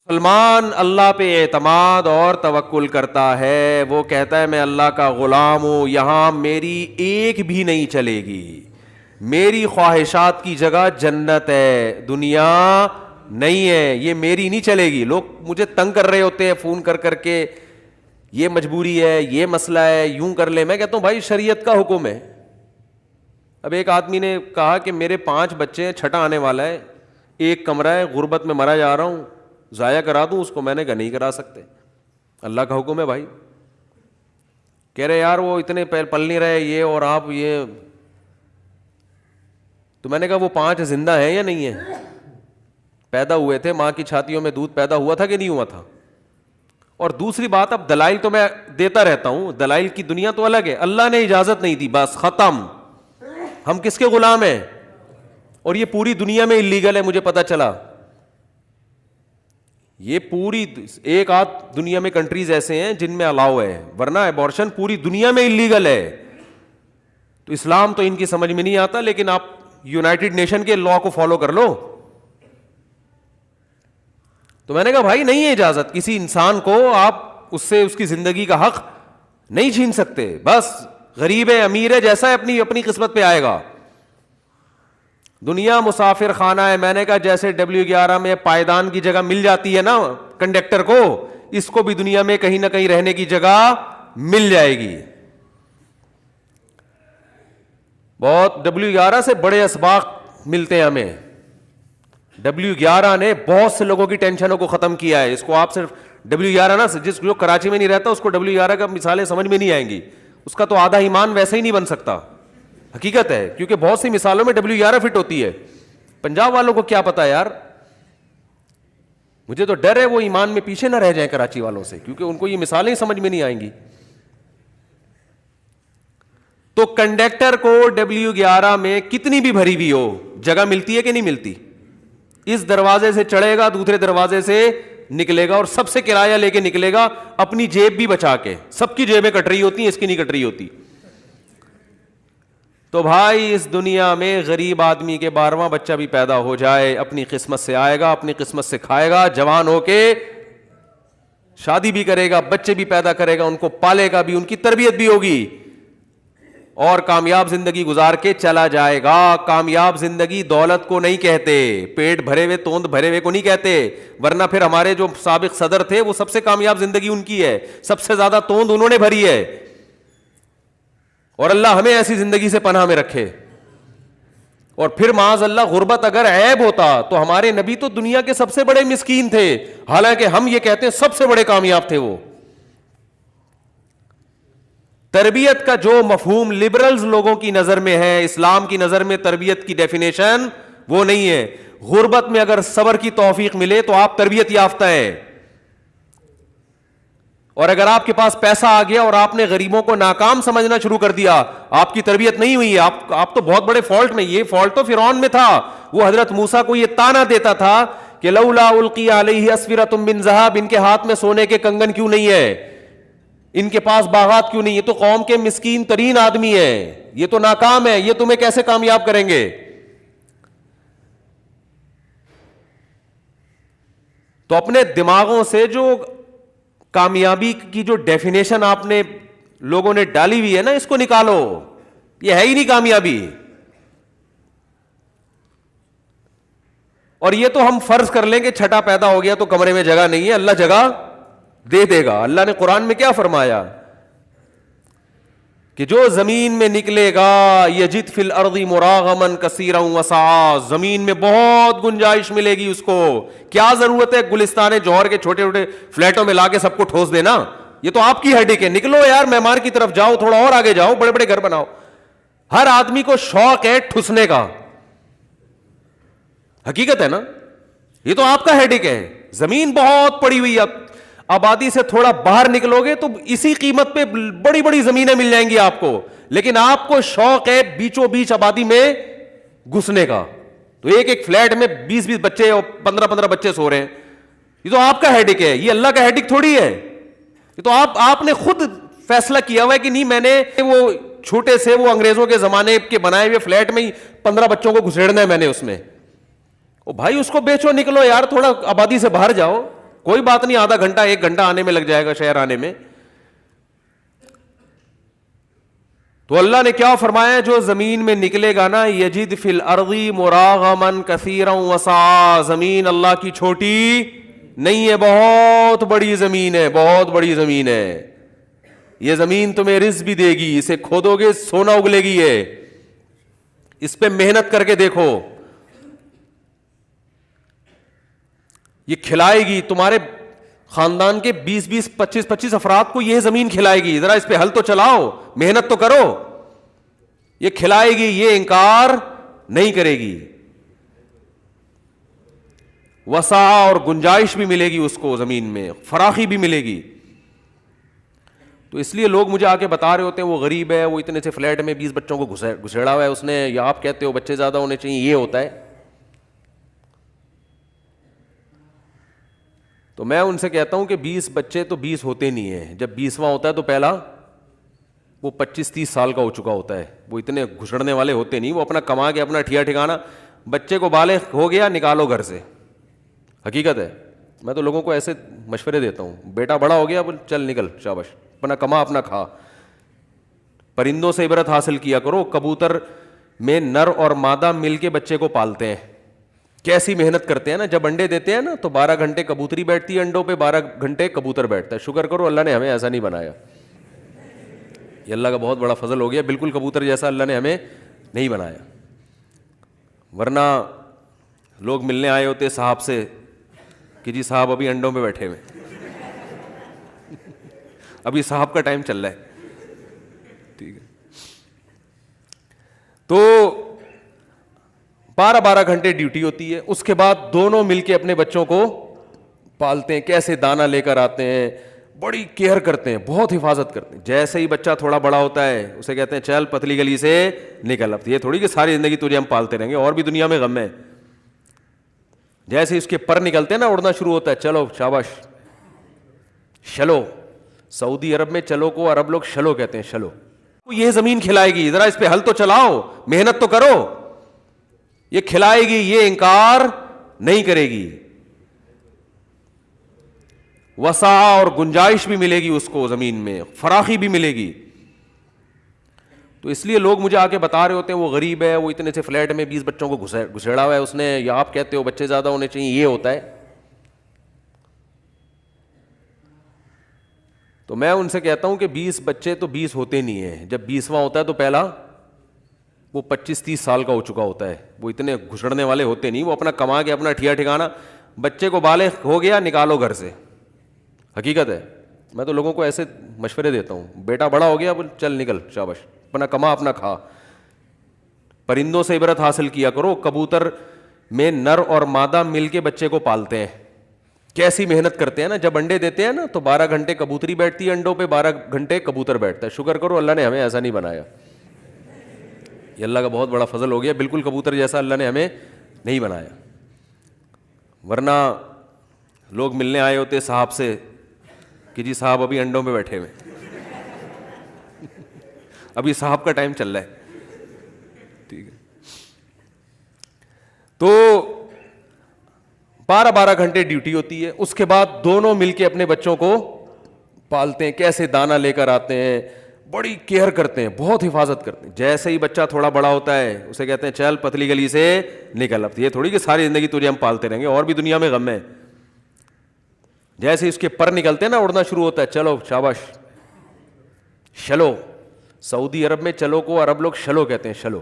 مسلمان اللہ پہ اعتماد اور توکل کرتا ہے، وہ کہتا ہے میں اللہ کا غلام ہوں، یہاں میری ایک بھی نہیں چلے گی، میری خواہشات کی جگہ جنت ہے، دنیا نہیں ہے، یہ میری نہیں چلے گی۔ لوگ مجھے تنگ کر رہے ہوتے ہیں فون کر کر کے، یہ مجبوری ہے، یہ مسئلہ ہے، یوں کر لے۔ میں کہتا ہوں بھائی شریعت کا حکم ہے۔ اب ایک آدمی نے کہا کہ میرے 5 بچے ہیں، چھٹا آنے والا ہے، ایک کمرہ ہے، غربت میں مرا جا رہا ہوں، ضائع کرا دوں اس کو؟ میں نے کہا نہیں کرا سکتے، اللہ کا حکم ہے بھائی۔ کہہ رہے یار وہ اتنے پل نہیں رہے یہ، اور آپ یہ، تو میں نے کہا وہ 5 زندہ ہیں یا نہیں ہیں؟ پیدا ہوئے تھے، ماں کی چھاتیوں میں دودھ پیدا ہوا تھا کہ نہیں ہوا تھا؟ اور دوسری بات، اب دلائل تو میں دیتا رہتا ہوں، دلائل کی دنیا تو الگ ہے، اللہ نے اجازت نہیں دی، بس ختم۔ ہم کس کے غلام ہیں؟ اور یہ پوری دنیا میں اللیگل ہے، مجھے پتا چلا، یہ پوری ایک آدھ دنیا میں کنٹریز ایسے ہیں جن میں الاؤ ہے، ورنہ ایبورشن پوری دنیا میں اللیگل ہے۔ تو اسلام تو ان کی سمجھ میں نہیں آتا، لیکن آپ یونائٹڈ نیشن کے لا کو فالو کر لو۔ تو میں نے کہا بھائی نہیں ہے اجازت، کسی انسان کو آپ اس سے اس کی زندگی کا حق نہیں چھین سکتے، بس غریب ہے امیر ہے جیسا ہے اپنی اپنی قسمت پہ آئے گا۔ دنیا مسافر خانہ ہے، میں نے کہا جیسے W11 میں پائیدان کی جگہ مل جاتی ہے نا کنڈکٹر کو، اس کو بھی دنیا میں کہیں نہ کہیں رہنے کی جگہ مل جائے گی۔ بہت W11 سے بڑے اسباق ملتے ہیں ہمیں، W11 نے بہت سے لوگوں کی ٹینشنوں کو ختم کیا ہے۔ اس کو آپ صرف W11 نا، جس جو کراچی میں نہیں رہتا اس کو W11 کا مثالیں سمجھ میں نہیں آئیں گی، اس کا تو آدھا ایمان ویسے ہی نہیں بن سکتا، حقیقت ہے، کیونکہ بہت سی مثالوں میں W11 فٹ ہوتی ہے۔ پنجاب والوں کو کیا پتا یار، مجھے تو ڈر ہے وہ ایمان میں پیچھے نہ رہ جائیں کراچی والوں سے، کیونکہ ان کو یہ مثالیں سمجھ میں نہیں آئیں گی۔ تو کنڈکٹر کو W11 میں کتنی بھی بھری ہوئی ہو جگہ ملتی ہے کہ نہیں ملتی؟ اس دروازے سے چڑھے گا، دوسرے دروازے سے نکلے گا، اور سب سے کرایہ لے کے نکلے گا، اپنی جیب بھی بچا کے۔ سب کی جیبیں کٹ رہی ہوتی ہیں، اس کی نہیں کٹ رہی ہوتی۔ تو بھائی اس دنیا میں غریب آدمی کے 12واں بچہ بھی پیدا ہو جائے، اپنی قسمت سے آئے گا، اپنی قسمت سے کھائے گا، جوان ہو کے شادی بھی کرے گا، بچے بھی پیدا کرے گا، ان کو پالے گا بھی، ان کی تربیت بھی ہوگی، اور کامیاب زندگی گزار کے چلا جائے گا۔ کامیاب زندگی دولت کو نہیں کہتے، پیٹ بھرے ہوئے توند بھرے ہوئے کو نہیں کہتے، ورنہ پھر ہمارے جو سابق صدر تھے وہ سب سے کامیاب زندگی ان کی ہے، سب سے زیادہ توند انہوں نے بھری ہے، اور اللہ ہمیں ایسی زندگی سے پناہ میں رکھے۔ اور پھر معاذ اللہ غربت اگر عیب ہوتا تو ہمارے نبی تو دنیا کے سب سے بڑے مسکین تھے، حالانکہ ہم یہ کہتے ہیں سب سے بڑے کامیاب تھے وہ۔ تربیت کا جو مفہوم لبرلز لوگوں کی نظر میں ہے، اسلام کی نظر میں تربیت کی ڈیفینیشن وہ نہیں ہے۔ غربت میں اگر صبر کی توفیق ملے تو آپ تربیت یافتہ ہیں، اور اگر آپ کے پاس پیسہ آ گیا اور آپ نے غریبوں کو ناکام سمجھنا شروع کر دیا، آپ کی تربیت نہیں ہوئی ہے، آپ تو بہت بڑے فالٹ میں۔ یہ فالٹ تو فرعون میں تھا، وہ حضرت موسیٰ کو یہ طعنہ دیتا تھا کہ لولا القی علیہ اسورۃ من ذہب، ان کے ہاتھ میں سونے کے کنگن کیوں نہیں ہے، ان کے پاس باغات کیوں نہیں، یہ تو قوم کے مسکین ترین آدمی ہیں، یہ تو ناکام ہے، یہ تمہیں کیسے کامیاب کریں گے؟ تو اپنے دماغوں سے جو کامیابی کی جو ڈیفینیشن آپ نے لوگوں نے ڈالی ہوئی ہے نا، اس کو نکالو، یہ ہے ہی نہیں کامیابی۔ اور یہ تو ہم فرض کر لیں کہ چھٹا پیدا ہو گیا تو کمرے میں جگہ نہیں ہے، اللہ جگہ دے دے گا۔ اللہ نے قرآن میں کیا فرمایا کہ جو زمین میں نکلے گا یجد فی الارض مراغما کثیرا وسعا، زمین میں بہت گنجائش ملے گی اس کو۔ کیا ضرورت ہے گلستان جوہر کے چھوٹے چھوٹے فلیٹوں میں لا کے سب کو ٹھوس دینا؟ یہ تو آپ کی ہیڈک ہے، نکلو یار معمار کی طرف جاؤ، تھوڑا اور آگے جاؤ، بڑے بڑے گھر بناؤ۔ ہر آدمی کو شوق ہے ٹھسنے کا، حقیقت ہے نا، یہ تو آپ کا ہیڈک ہے۔ زمین بہت پڑی ہوئی ہے، آبادی سے تھوڑا باہر نکلو گے تو اسی قیمت پہ بڑی بڑی زمینیں مل جائیں گی آپ کو، لیکن آپ کو شوق ہے بیچوں بیچ آبادی میں گھسنے کا۔ تو ایک ایک فلیٹ میں 20 بچے اور 15 بچے سو رہے ہیں، یہ تو آپ کا ہیڈک ہے، یہ اللہ کا ہیڈک تھوڑی ہے۔ یہ تو آپ نے خود فیصلہ کیا ہوا ہے کہ نہیں، میں نے وہ چھوٹے سے وہ انگریزوں کے زمانے کے بنائے ہوئے فلیٹ میں ہی 15 بچوں کو گھسیڑنا ہے میں نے اس میں۔ او بھائی اس کو بیچو، نکلو یار، تھوڑا آبادی سے باہر جاؤ، کوئی بات نہیں، آدھا گھنٹہ 1 گھنٹہ آنے میں لگ جائے گا، شہر آنے میں. تو اللہ نے کیا فرمایا؟ جو زمین میں نکلے گا نا، یجد فی الارض مراغما کثیرا وسعا، زمین اللہ کی چھوٹی نہیں ہے، بہت بڑی زمین ہے، بہت بڑی زمین ہے. یہ زمین تمہیں رزق بھی دے گی، اسے کھودو گے سونا اگلے گی، اس پہ محنت کر کے دیکھو، یہ کھلائے گی تمہارے خاندان کے 20 25 افراد کو، یہ زمین کھلائے گی. ذرا اس پہ ہل تو چلاؤ، محنت تو کرو. یہ کھلائے گی، یہ انکار نہیں کرے گی. وسع اور گنجائش بھی ملے گی اس کو، زمین میں فراخی بھی ملے گی. تو اس لیے لوگ مجھے آ کے بتا رہے ہوتے ہیں وہ غریب ہے، وہ اتنے سے فلیٹ میں 20 بچوں کو گھسیڑا ہوا ہے اس نے، یا آپ کہتے ہو بچے زیادہ ہونے چاہیے، یہ ہوتا ہے. تو میں ان سے کہتا ہوں کہ 20 بچے تو 20 ہوتے نہیں ہیں. جب 20واں ہوتا ہے تو پہلا وہ 25-30 سال کا ہو چکا ہوتا ہے. وہ اتنے گھسڑنے والے ہوتے نہیں، وہ اپنا کما کے اپنا ٹھیا ٹھکانا. بچے کو بالغ ہو گیا نکالو گھر سے، حقیقت ہے. میں تو لوگوں کو ایسے مشورے دیتا ہوں، بیٹا بڑا ہو گیا چل نکل، شاباش، اپنا کما اپنا کھا. پرندوں سے عبرت حاصل کیا کرو. کبوتر میں نر اور مادہ مل کے بچے کو پالتے ہیں، کیسی محنت کرتے ہیں نا. جب انڈے دیتے ہیں نا تو 12 گھنٹے کبوتری بیٹھتی ہے انڈوں پہ، 12 گھنٹے کبوتر بیٹھتا ہے. شکر کرو اللہ نے ہمیں ایسا نہیں بنایا، یہ اللہ کا بہت بڑا فضل ہو گیا. بالکل کبوتر جیسا اللہ نے ہمیں نہیں بنایا، ورنہ لوگ ملنے آئے ہوتے صاحب سے کہ جی صاحب ابھی انڈوں میں بیٹھے ہوئے، ابھی صاحب کا ٹائم چل رہا ہے. ٹھیک ہے، تو 12 گھنٹے ڈیوٹی ہوتی ہے. اس کے بعد دونوں مل کے اپنے بچوں کو پالتے ہیں. کیسے دانہ لے کر آتے ہیں، بڑی کیئر کرتے ہیں، بہت حفاظت کرتے ہیں. جیسے ہی بچہ تھوڑا بڑا ہوتا ہے اسے کہتے ہیں چل پتلی گلی سے نکل. اب یہ تھوڑی کہ ساری زندگی تجھے ہم پالتے رہیں گے، اور بھی دنیا میں غم ہے. جیسے ہی اس کے پر نکلتے ہیں نا، اڑنا شروع ہوتا ہے، چلو شاباش شلو. سعودی عرب میں چلو کو عرب لوگ شلو کہتے ہیں، شلو. یہ زمین کھلائے گی، ذرا اس پہ ہل تو چلاؤ، محنت تو کرو. یہ کھلائے گی، یہ انکار نہیں کرے گی. وسع اور گنجائش بھی ملے گی اس کو، زمین میں فراخی بھی ملے گی. تو اس لیے لوگ مجھے آ کے بتا رہے ہوتے ہیں وہ غریب ہے، وہ اتنے سے فلیٹ میں 20 بچوں کو گھسیڑا ہوا ہے اس نے، یا آپ کہتے ہو بچے زیادہ ہونے چاہیے، یہ ہوتا ہے. تو میں ان سے کہتا ہوں کہ 20 بچے تو 20 ہوتے نہیں ہیں. جب 20واں ہوتا ہے تو پہلا وہ 25-30 سال کا ہو چکا ہوتا ہے. وہ اتنے گھسڑنے والے ہوتے نہیں، وہ اپنا کما کے اپنا ٹھیا ٹھکانا. بچے کو بالغ ہو گیا نکالو گھر سے، حقیقت ہے. میں تو لوگوں کو ایسے مشورے دیتا ہوں، بیٹا بڑا ہو گیا چل نکل، شاباش، اپنا کما اپنا کھا. پرندوں سے عبرت حاصل کیا کرو. کبوتر میں نر اور مادہ مل کے بچے کو پالتے ہیں، کیسی محنت کرتے ہیں نا. جب انڈے دیتے ہیں نا تو 12 گھنٹے کبوتری بیٹھتی ہے انڈوں پہ، 12 گھنٹے کبوتر بیٹھتا ہے. شکر کرو اللہ نے ہمیں ایسا نہیں بنایا، یہ اللہ کا بہت بڑا فضل ہو گیا. بالکل کبوتر جیسا اللہ نے ہمیں نہیں بنایا، ورنہ لوگ ملنے آئے ہوتے صاحب سے کہ جی صاحب ابھی انڈوں میں بیٹھے ہوئے، ابھی صاحب کا ٹائم چل رہا ہے. ٹھیک ہے، تو 12 گھنٹے ڈیوٹی ہوتی ہے. اس کے بعد دونوں مل کے اپنے بچوں کو پالتے ہیں. کیسے دانہ لے کر آتے ہیں، بڑی کیئر کرتے ہیں، بہت حفاظت کرتے ہیں. جیسے ہی بچہ تھوڑا بڑا ہوتا ہے اسے کہتے ہیں چل پتلی گلی سے نکل. اب یہ تھوڑی کہ ساری زندگی تجھے ہم پالتے رہیں گے، اور بھی دنیا میں غم ہے. جیسے ہی اس کے پر نکلتے ہیں نا، اڑنا شروع ہوتا ہے، چلو شاباش شلو. سعودی عرب میں چلو کو عرب لوگ شلو کہتے ہیں، شلو.